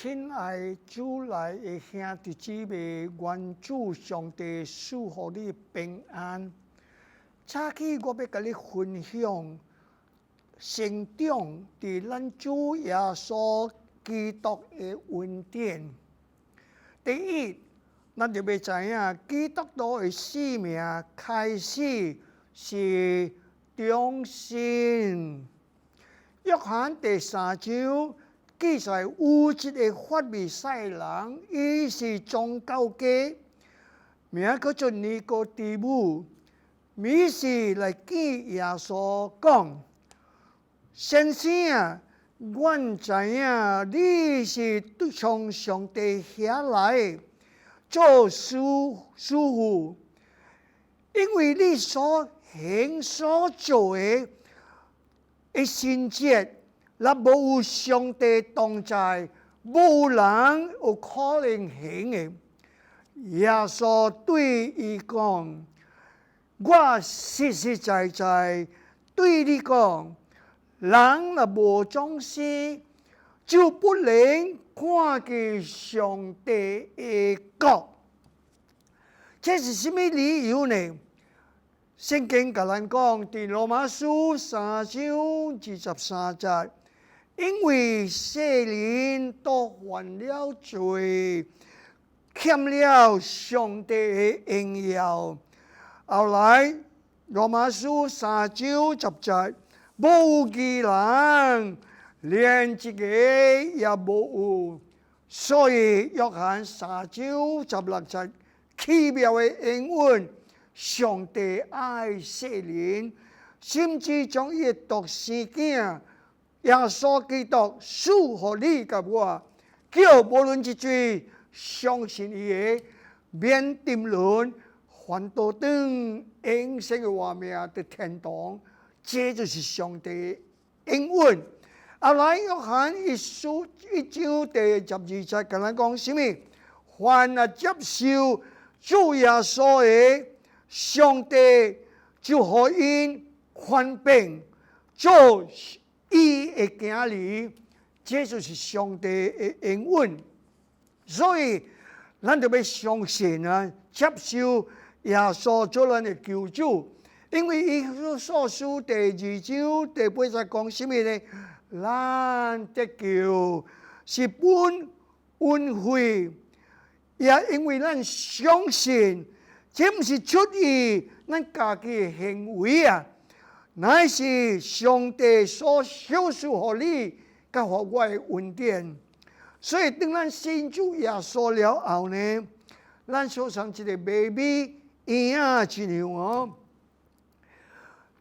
親愛主內的兄弟姊妹，願主上帝賜予你平安。早起我要跟你分享成長在咱主耶穌基督的恩典。第一，咱就要知影基督徒的使命開始是忠心。約翰第3章記載有一個法利賽人，伊是宗教家，名叫做尼哥底母。伊是來見耶穌講：先生啊，阮知影你是從上帝遐來做師傅，因為你所行所做的神蹟，若無有上帝同在，無人有可能行的。耶穌對伊講：我實實在在對你講，人若無忠心，就不能看見上帝的國。這是什麼理由呢？聖經甲咱講，在羅馬書3章23節，因為世人都犯了罪，欠了上帝的榮耀。後來羅馬書3章10節，無有義人，連一個也無有。所以約翰3章16節，奇妙的恩恩，上帝愛世人，甚至將伊的獨生子耶穌基督賜予你甲我，叫無論一罪相信伊的，免沉淪，反倒當永生的活命在天堂。這就是上帝的恩恩。後來約翰1章第12節跟咱講什麼？凡接受主耶穌的，上帝就予因權柄做伊的囝兒。這就是上帝的恩恩。所以咱就要相信啊，接受耶穌做咱的救主。因為以弗所書第2章第8節講什麼呢？咱得救是本恩惠，也因為咱相信，這不是出於咱家己的行為啊，乃是上帝所賞賜予你甲予我的恩典。所以當咱信主耶穌了後呢，咱所生一個 baby 嬰仔一樣哦。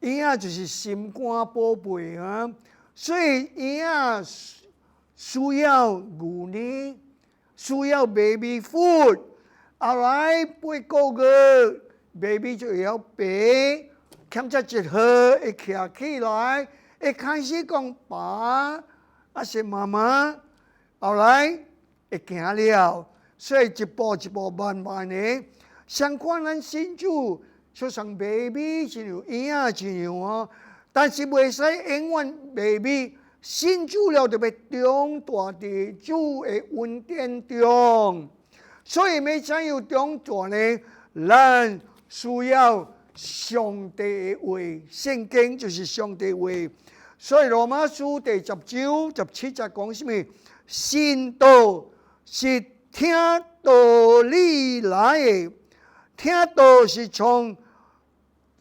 嬰仔就是心肝寶貝啊，所以嬰仔需要牛奶，需要 baby food。後來8個月 baby 就要背，欠咗一號會站起來，會開始講爸，還是媽媽。後來會行了，所以一步一步慢慢的，相看咱信主。就像 baby 一樣，嬰仔一樣哦，但是袂使永遠 baby 信主了就要長大佇主的恩典中。所以要怎樣長大呢？咱需要上帝的話，聖經就是上帝的話。所以羅馬書第10章17節講什麼？信道是聽道理來的，聽道是從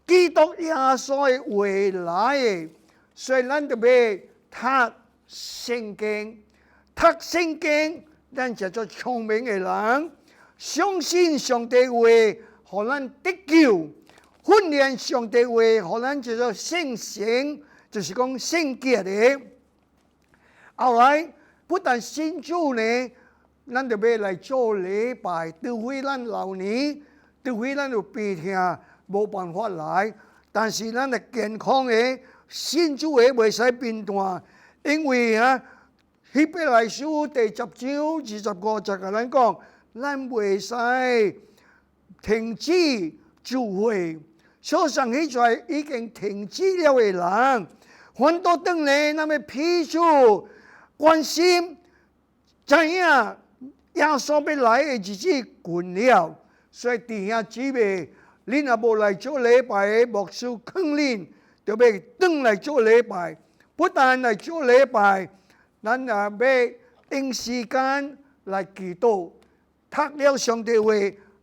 基督耶穌的話來的，所以咱就要讀聖經，讀聖經，咱就做聰明的人，相信上帝話，互咱得救；訓練上帝話，互咱就做聖賢，就是講聖潔的。後來不但信主呢，咱就要來做禮拜，除非咱老年，除非咱有病痛。無辦法來，但是咱的健康的信主的袂使變斷，因為希伯來書第10章25節甲咱講，咱袂使停止聚會。所上迄在已經停止了的人，反倒轉來咱要彼此關心，知影耶穌要來嘅日子近了，所以弟兄姊妹，恁若無來做禮拜嘅牧師勸恁，就要轉來做禮拜。不但來做禮拜，咱也要用時間來祈禱。讀了上帝話，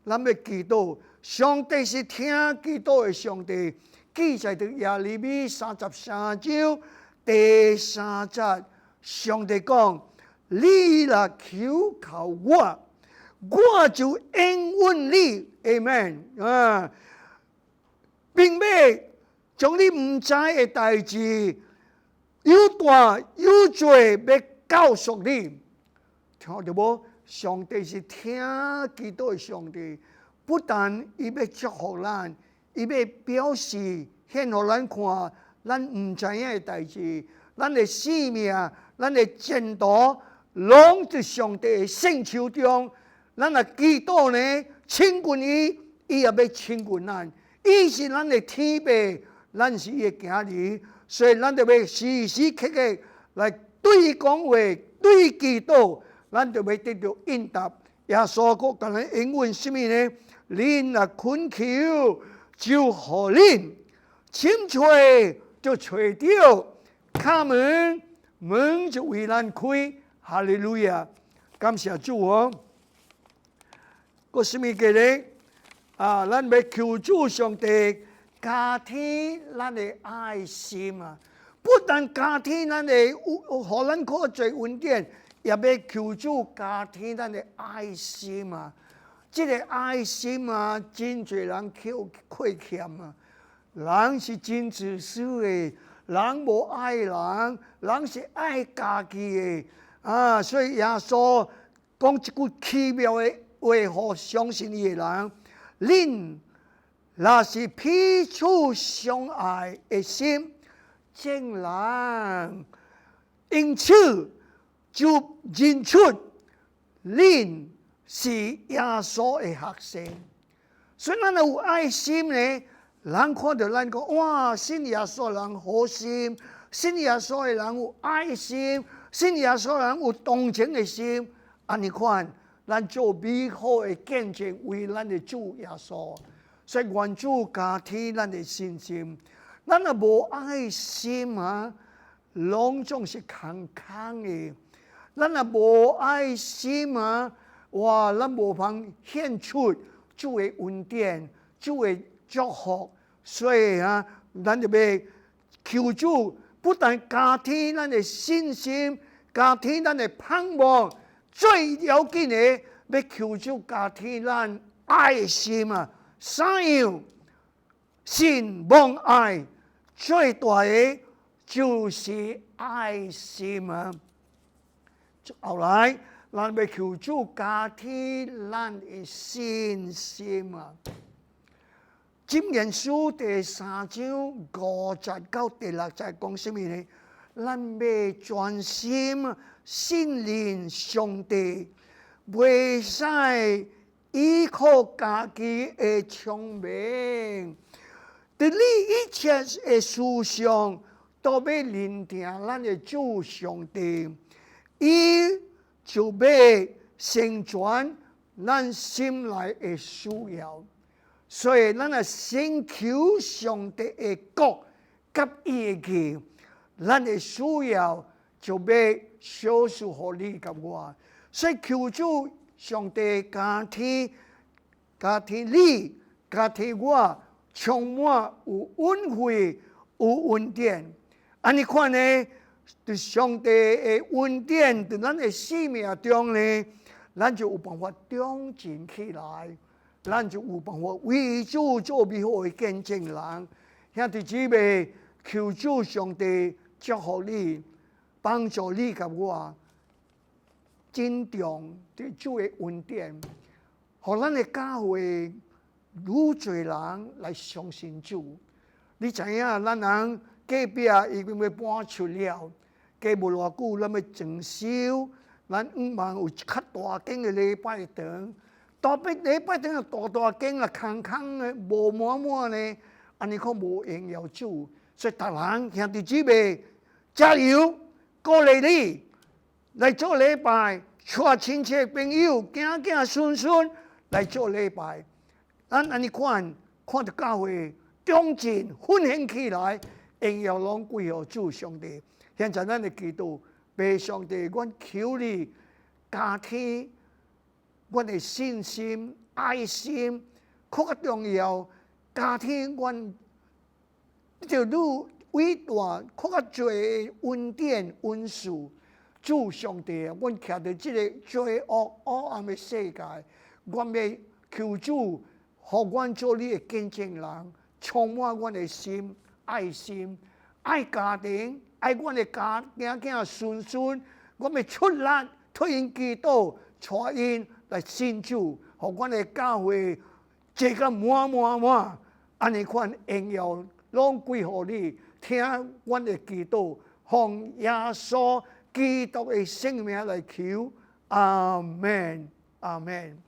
咱要祈禱。上帝是聽祈禱嘅上帝。記載在耶利米33章第3節，上帝講：你若求靠我，我就應允你。Amen 啊！並未將你唔知嘅代志，有大有罪要告訴你。聽到無？上帝是聽祈禱嘅上帝，不但伊要祝福咱，伊要表示顯互咱看，咱唔知影嘅代志，咱嘅性命，咱嘅前途，攏在上帝嘅聖手中。咱若祈禱呢，親近伊，伊也要親近咱。伊是咱嘅天父，咱是伊嘅囝兒，所以咱就要時時刻刻來對伊講話，對伊祈禱。咱就要得到應答。耶穌講甲咱應允什麼呢？恁若懇求，就互恁；尋找，就找到；敲門，門就為咱開。哈利路亞！感謝主哦！個什麼嘅呢？咱要求主上帝加添咱嘅愛心啊！不但加添咱嘅，互咱可做恩典。也要求主加添咱嘅愛心啊！這個愛心啊，真濟人缺欠啊！人是真自私嘅，人無愛人，人是愛家己嘅啊！所以耶穌講一句奇妙嘅話，互相信伊嘅人：恁若是彼此相愛嘅心，正人因此就認出恁是耶穌嘅學生，所以咱有愛心呢。人看到咱講，哇，信耶穌人好心，信耶穌嘅人有愛心，信耶穌人有同情嘅心。安尼看，咱做美好嘅見證，為咱嘅主耶穌。所以願主加添咱嘅信心。咱若無愛心啊，攏總是空空嘅。咱若無愛心啊，哇！咱無法顯出主嘅恩典、主嘅祝福，所以啊，咱就要求主，不但加添咱嘅信心，加添咱嘅盼望，最要緊嘅要求主加添咱愛心啊！三樣信望愛，最大嘅就是愛心啊！後來，咱要求主加添咱嘅信心啊！箴言書第3章5節到第6節講什麼呢？咱要專心信任上帝，袂使依靠家己嘅聰明，在你一切嘅事上都要聆聽咱嘅主上帝。伊就要成全咱心內嘅需要，所以咱啊先求上帝嘅國甲伊嘅義，咱嘅需要就要小事互你甲我。所以求主上帝加添你，加添我，充滿有恩惠、有恩典。安尼看呢？對上帝嘅恩典，對咱嘅生命中呢，咱就有辦法長進起來，咱就有辦法為主做美好嘅見證人。兄弟姊妹，求主上帝祝福你，幫助你及我，珍重對主嘅恩典，互咱嘅教會愈濟人來相信主。你知影，咱人隔壁已經要搬出了。過無偌久，咱要裝修，咱望有較大間嘅禮拜堂，禮拜堂又大間啦，空空嘅，無滿滿呢，安尼可無榮耀主。所以逐人兄弟姊妹加油，鼓勵你來做禮拜，带親戚朋友、囝孫來做禮拜。咱安尼看到教會長進奮興起來，榮耀攏歸予主上帝。現在咱的祈禱，父上帝，阮求你加添阮的信心、愛心，更加重要，加添阮就愈偉大、更加多恩典、恩賜。主上帝啊，阮徛在這個罪惡黑暗的世界，阮要求主，互阮做你的見證人，充滿阮的心、愛心、愛家庭、愛阮的囝孫，阮要出力替因祈禱，帶因來信主，互阮的教會這個滿，安尼款榮耀攏歸予你，聽阮的祈禱，奉耶穌基督的聖名來求，阿門，阿門。